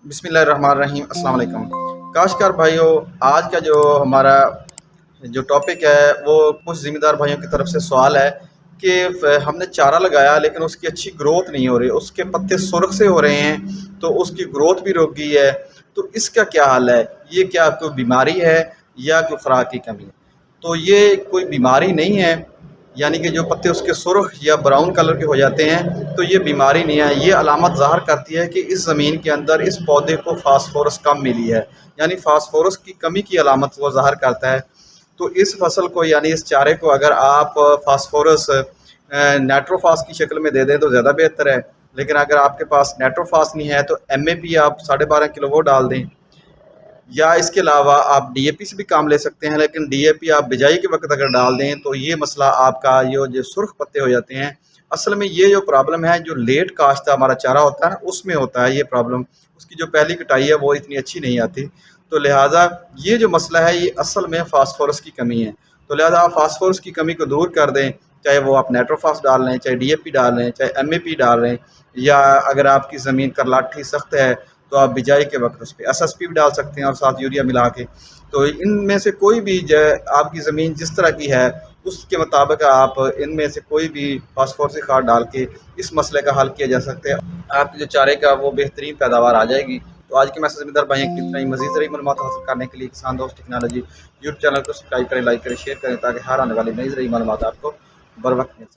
बिस्मिल्लाहिर्रहमानिर्रहीम। अस्सलाम वालेकुम काश्तकार भाइयों, आज का जो हमारा जो टॉपिक है वो कुछ ज़िम्मेदार भाइयों की तरफ से सवाल है कि हमने चारा लगाया लेकिन उसकी अच्छी ग्रोथ नहीं हो रही, उसके पत्ते सुर्ख से हो रहे हैं तो उसकी ग्रोथ भी रुक गई है। तो इसका क्या हल है? ये क्या कोई बीमारी है या कोई खुराक की कमी है? तो ये कोई बीमारी नहीं है, यानी कि जो पत्ते उसके सुर्ख या ब्राउन कलर के हो जाते हैं तो ये बीमारी नहीं है। ये अलामत ज़ाहिर करती है कि इस ज़मीन के अंदर इस पौधे को फास्फोरस कम मिली है, यानी फास्फोरस की कमी की अलामत वो ज़ाहिर करता है। तो इस फसल को यानी इस चारे को अगर आप फास्फोरस नाइट्रोफास की शक्ल में दे दें तो ज़्यादा बेहतर है, लेकिन अगर आपके पास नाइट्रोफास नहीं है तो MAP आप 12.5 किलो वो डाल दें, या इसके अलावा आप DAP से भी काम ले सकते हैं। लेकिन DAP आप बिजाई के वक्त अगर डाल दें तो ये मसला आपका ये जो सुर्ख पत्ते हो जाते हैं, असल में ये जो प्रॉब्लम है जो लेट काश्त हमारा चारा होता है ना उसमें होता है ये प्रॉब्लम। उसकी जो पहली कटाई है वो इतनी अच्छी नहीं आती, तो लिहाजा ये जो मसला है ये असल में फास्फोरस की कमी है। तो लिहाजा आप फास्फोरस की कमी को दूर कर दें, चाहे वो आप नाइट्रोफास डाल लें, चाहे DAP डाल लें, चाहे MAP डाल लें, या अगर आपकी ज़मीन करलाठी सख्त है तो आप बिजाई के वक्त उस पर SSP भी डाल सकते हैं और साथ यूरिया मिला के। तो इनमें से कोई भी जो आपकी ज़मीन जिस तरह की है उसके मुताबिक आप इनमें से कोई भी फास्फोरस खाद डाल के इस मसले का हल किया जा सकता है। आपके जो चारे का वो बेहतरीन पैदावार आ जाएगी। तो आज के मैसेज ज़मींदार भाइयों की इतना ही। मज़ीद ज़रूरी मालूमात हासिल करने के लिए किसान दोस्त टेक्नोलॉजी यूट्यूब चैनल को सब्सक्राइब करें, लाइक करें, शेयर करें, ताकि हर आने वाली नई ज़रूरी मालूमात आपको बर वक्त मिल सके।